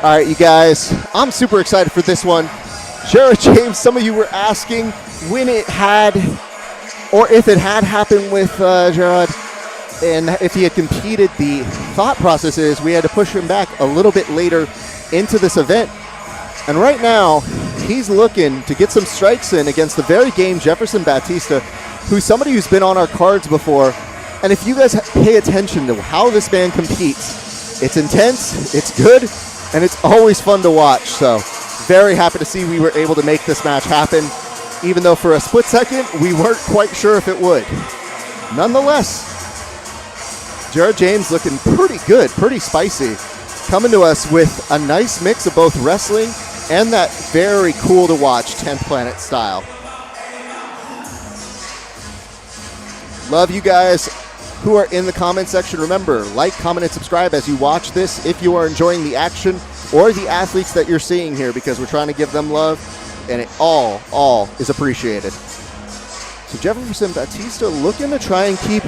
All right, you guys, I'm super excited for this one. Jared James, some of you were asking when it had, or if it had happened with Jared, and if he had competed. The thought process is we had to push him back a little bit later into this event. And right now, he's looking to get some strikes in against the very game Jefferson Batista, who's somebody who's been on our cards before. And if you guys pay attention to how this man competes, it's intense, it's good, and it's always fun to watch. So very happy to see we were able to make this match happen, even though for a split second, we weren't quite sure if it would. Nonetheless, Jared James looking pretty good, pretty spicy, coming to us with a nice mix of both wrestling and that very cool to watch 10th Planet style. Love you guys who are in the comment section. Remember, like, comment, and subscribe as you watch this if you are enjoying the action or the athletes that you're seeing here, because we're trying to give them love, and it all is appreciated. So Jefferson Batista looking to try and keep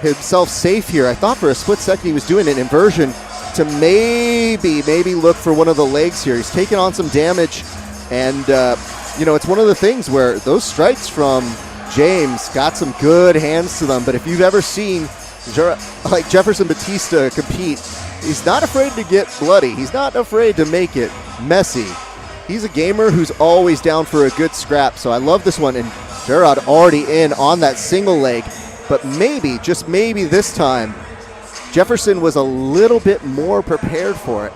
himself safe here. I thought for a split second he was doing an inversion to maybe look for one of the legs here. He's taking on some damage, and it's one of the things where those strikes from James got some good hands to them. But if you've ever seen like Jefferson Batista compete, he's not afraid to get bloody. He's not afraid to make it messy. He's a gamer who's always down for a good scrap. So I love this one. And Gerard already in on that single leg. But maybe, just maybe this time, Jefferson was a little bit more prepared for it.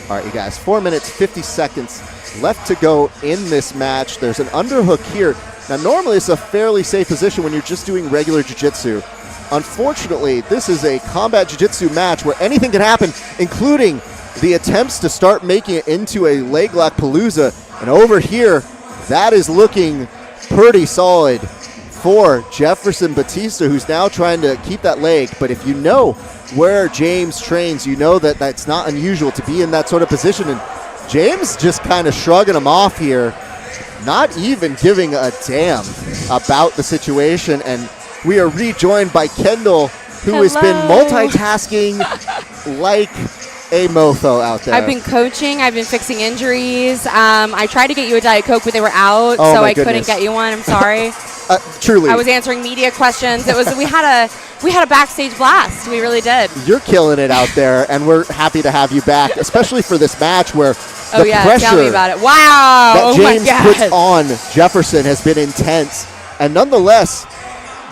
All right, you guys, 4 minutes, 50 seconds left to go in this match. There's an underhook here. Now, normally it's a fairly safe position when you're just doing regular jiu-jitsu. Unfortunately, this is a combat jiu-jitsu match where anything can happen, including the attempts to start making it into a leg lock palooza. And over here, that is looking pretty solid for Jefferson Batista, who's now trying to keep that leg. But if you know where James trains, you know that that's not unusual to be in that sort of position. And James just kind of shrugging him off here, not even giving a damn about the situation. And we are rejoined by Kendall, who has been multitasking like a mofo out there. I've been coaching. I've been fixing injuries. I tried to get you a Diet Coke, but they were out, so I couldn't get you one. I'm sorry. Truly. I was answering media questions. We had a backstage blast. We really did. You're killing it out there, and we're happy to have you back, especially for this match where the pressure tell me about it. Wow. that James puts on Jefferson has been intense. And nonetheless,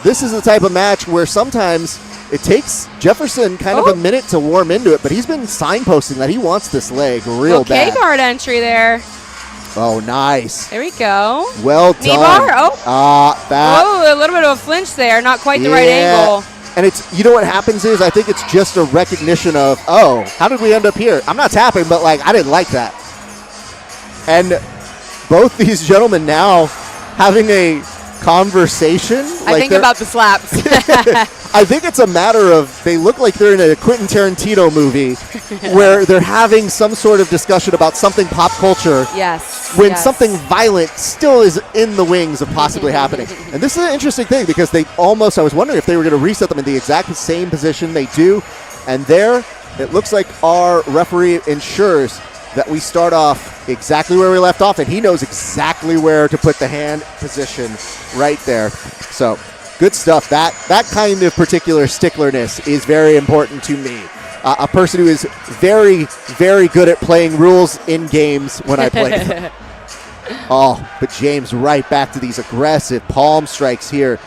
this is the type of match where sometimes it takes Jefferson kind of a minute to warm into it, but he's been signposting that he wants this leg real bad. K-guard entry there. Oh, nice. There we go. Well done. Knee bar. A little bit of a flinch there. Not quite the right angle. And it's, you know what happens is, I think it's just a recognition of, how did we end up here? I'm not tapping, but I didn't like that. And both these gentlemen now having a conversation. I think about the slaps. I think it's a matter of, they look like they're in a Quentin Tarantino movie where they're having some sort of discussion about something pop culture. Yes. When something violent still is in the wings of possibly happening. And this is an interesting thing because I was wondering if they were going to reset them in the exact same position. They do. And there, it looks like our referee ensures that we start off exactly where we left off, and he knows exactly where to put the hand position right there. So good stuff. That kind of particular sticklerness is very important to me. A person who is very, very good at playing rules in games when I play them. But James right back to these aggressive palm strikes here.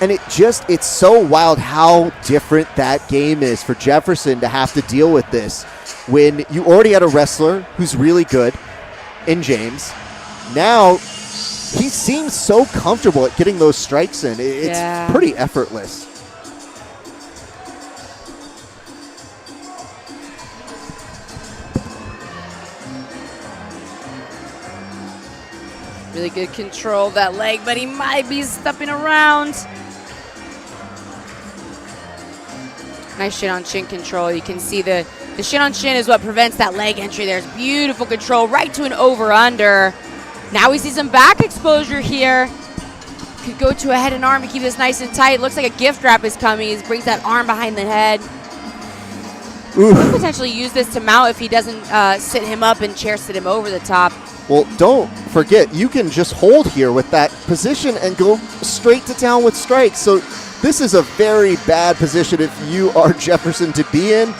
And it's so wild how different that game is for Jefferson to have to deal with this. When you already had a wrestler who's really good in James, now he seems so comfortable at getting those strikes in. It's pretty effortless. Really good control of that leg, but he might be stepping around. Nice shin on chin control. You can see the shin on chin is what prevents that leg entry. There's beautiful control right to an over-under. Now we see some back exposure here. could go to a head and arm to keep this nice and tight. Looks like a gift wrap is coming. He brings that arm behind the head. Could potentially use this to mount if he doesn't sit him up and chair sit him over the top. Well, don't forget, you can just hold here with that position and go straight to town with strikes. So this is a very bad position if you are Jefferson to be in.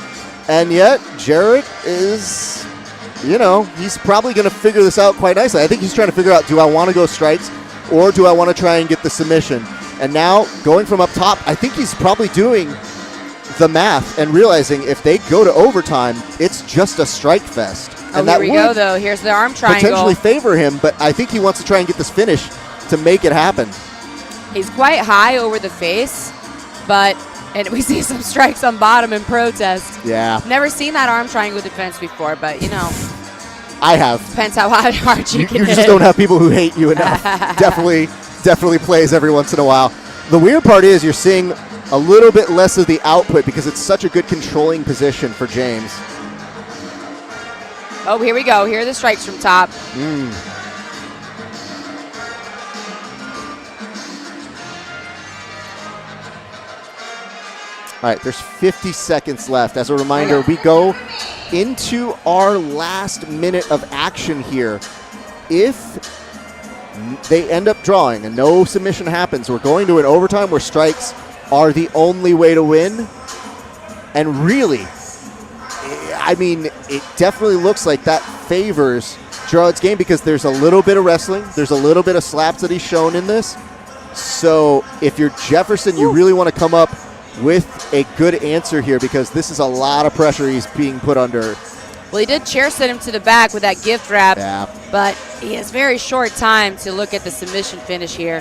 And yet, Jarrett is, you know, he's probably going to figure this out quite nicely. I think he's trying to figure out, do I want to go strikes or do I want to try and get the submission? And now, going from up top, I think he's probably doing the math and realizing if they go to overtime, it's just a strike fest. And here we go, though. Here's the arm triangle. Potentially favor him, but I think he wants to try and get this finish to make it happen. He's quite high over the face, and we see some strikes on bottom in protest. Yeah. Never seen that arm triangle defense before, but, you know. I have. Depends how hard you can You hit. just don't have people who hate you enough. Definitely plays every once in a while. The weird part is you're seeing a little bit less of the output because it's such a good controlling position for James. Oh, here we go. Here are the strikes from top. All right, there's 50 seconds left. As a reminder, we go into our last minute of action here. If they end up drawing and no submission happens, we're going to an overtime where strikes are the only way to win. And really, I mean, it definitely looks like that favors Gerard's game because there's a little bit of wrestling. There's a little bit of slaps that he's shown in this. So if you're Jefferson, you really want to come up with a good answer here because this is a lot of pressure he's being put under. Well, he did chair set him to the back with that gift wrap, yeah, but he has very short time to look at the submission finish here.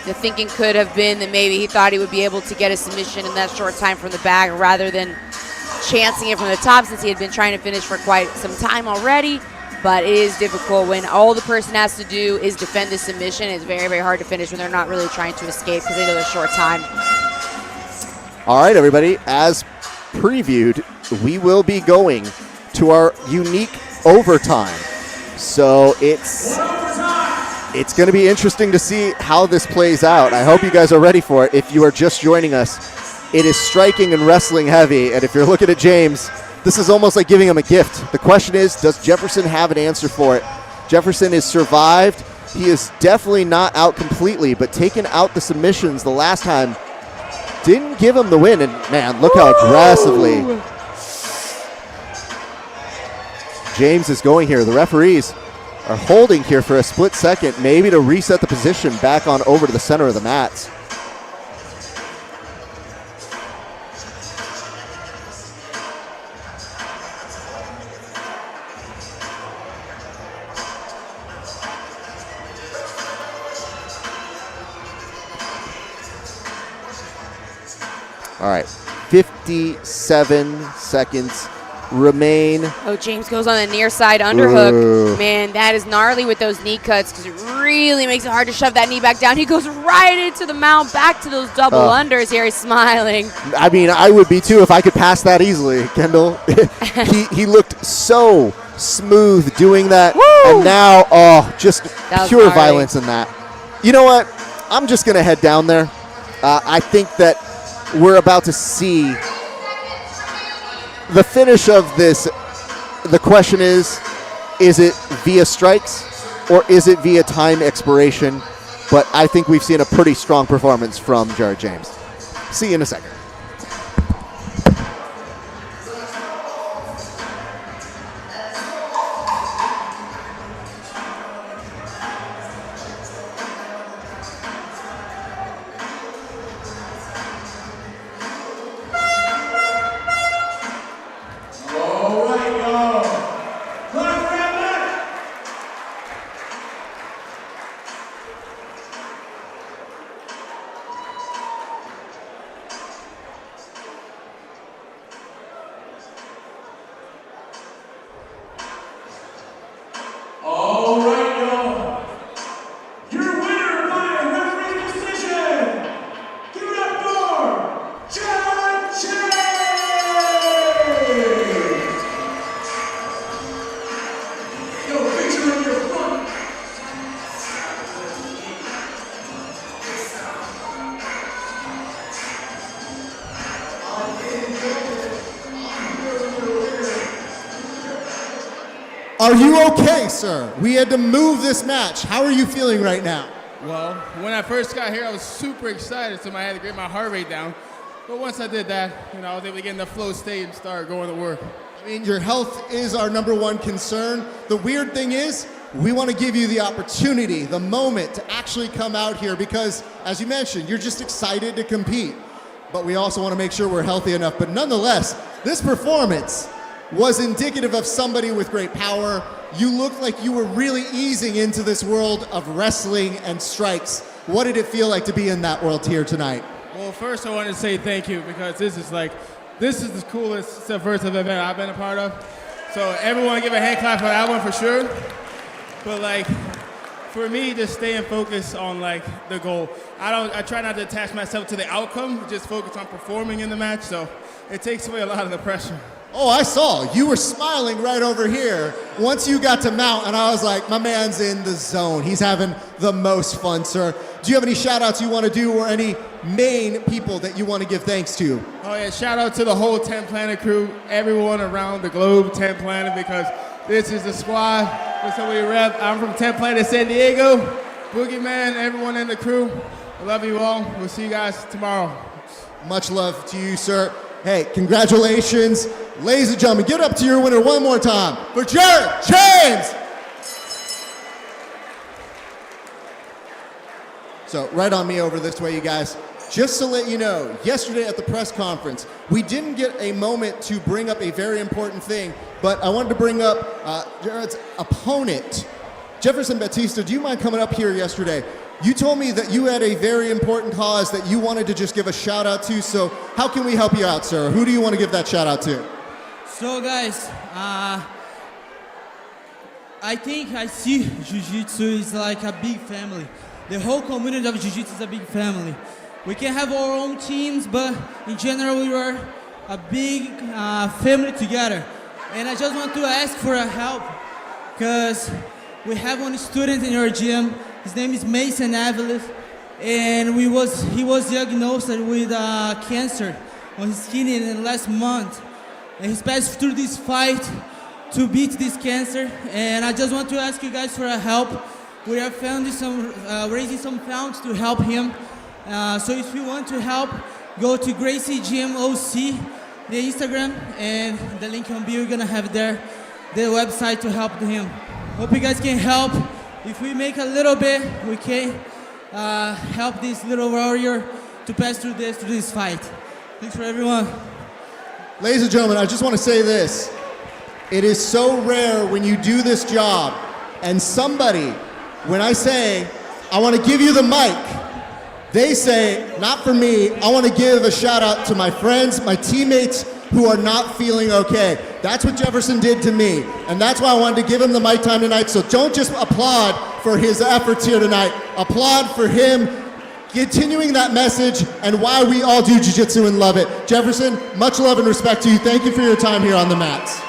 The thinking could have been that maybe he thought he would be able to get a submission in that short time from the back rather than chancing it from the top since he had been trying to finish for quite some time already. But it is difficult when all the person has to do is defend the submission. It's very, very hard to finish when they're not really trying to escape because they know there's short time. All right, everybody, as previewed, we will be going to our unique overtime. So it's going to be interesting to see how this plays out. I hope you guys are ready for it. If you are just joining us, it is striking and wrestling heavy. And if you're looking at James, this is almost like giving him a gift. The question is, does Jefferson have an answer for it? Jefferson has survived. He is definitely not out completely, but taking out the submissions the last time didn't give him the win. And, man, look how aggressively James is going here. The referees are holding here for a split second, maybe to reset the position back on over to the center of the mats. All right, 57 seconds remain. Oh, James goes on the near side underhook. Ooh. Man, that is gnarly with those knee cuts because it really makes it hard to shove that knee back down. He goes right into the mount, back to those double unders here. He's smiling. I mean, I would be too if I could pass that easily, Kendall. he looked so smooth doing that. Woo! And now, just pure gnarly. violence in that. You know what? I'm just going to head down there. I think that we're about to see the finish of this. The question is it via strikes or is it via time expiration? But I think we've seen a pretty strong performance from Jared James. See you in a second. Are you okay, sir? We had to move this match. How are you feeling right now? Well, when I first got here, I was super excited, so I had to get my heart rate down. But once I did that, I was able to get in the flow state and start going to work. I mean, your health is our number one concern. The weird thing is, we want to give you the opportunity, the moment to actually come out here because, as you mentioned, you're just excited to compete. But we also want to make sure we're healthy enough. But nonetheless, this performance was indicative of somebody with great power. You looked like you were really easing into this world of wrestling and strikes. What did it feel like to be in that world here tonight? Well, first I want to say thank you because this is the coolest Subversiv event I've been a part of. So everyone give a hand clap for that one for sure. But for me, just staying focused on the goal. I try not to attach myself to the outcome, just focus on performing in the match. So it takes away a lot of the pressure. Oh, I saw. You were smiling right over here once you got to mount, and I was like, my man's in the zone. He's having the most fun, sir. Do you have any shout-outs you want to do or any main people that you want to give thanks to? Oh, yeah. Shout out to the whole 10 Planet crew, everyone around the globe, 10 Planet, because this is the squad. This is how we rep. I'm from 10 Planet San Diego. Boogeyman, everyone in the crew. I love you all. We'll see you guys tomorrow. Much love to you, sir. Hey, congratulations. Ladies and gentlemen, give it up to your winner one more time for Jared James. So right on me over this way, you guys. Just to let you know, yesterday at the press conference, we didn't get a moment to bring up a very important thing, but I wanted to bring up Jared's opponent, Jefferson Batista. Do you mind coming up here yesterday? You told me that you had a very important cause that you wanted to just give a shout out to, so how can we help you out, sir? Who do you want to give that shout out to? So guys, I think I see jiu-jitsu is like a big family. The whole community of jiu-jitsu is a big family. We can have our own teams, but in general we are a big family together. And I just want to ask for a help, because we have one student in our gym. His name is Mason Aviles, and he was diagnosed with cancer on his kidney in the last month. And he's passed through this fight to beat this cancer. And I just want to ask you guys for a help. We are raising some funds to help him. So if you want to help, go to Gracie Gym OC, the Instagram, and the link on bio, you're gonna have there, the website to help him. Hope you guys can help. If we make a little bit, we can help this little warrior to pass through this fight. Thanks for everyone. Ladies and gentlemen, I just want to say this. It is so rare when you do this job and somebody, when I say, I want to give you the mic, they say, not for me, I want to give a shout out to my friends, my teammates who are not feeling okay. That's what Jefferson did to me, and that's why I wanted to give him the mic time tonight. So don't just applaud for his efforts here tonight. Applaud for him continuing that message and why we all do jiu-jitsu and love it. Jefferson, much love and respect to you. Thank you for your time here on the mats.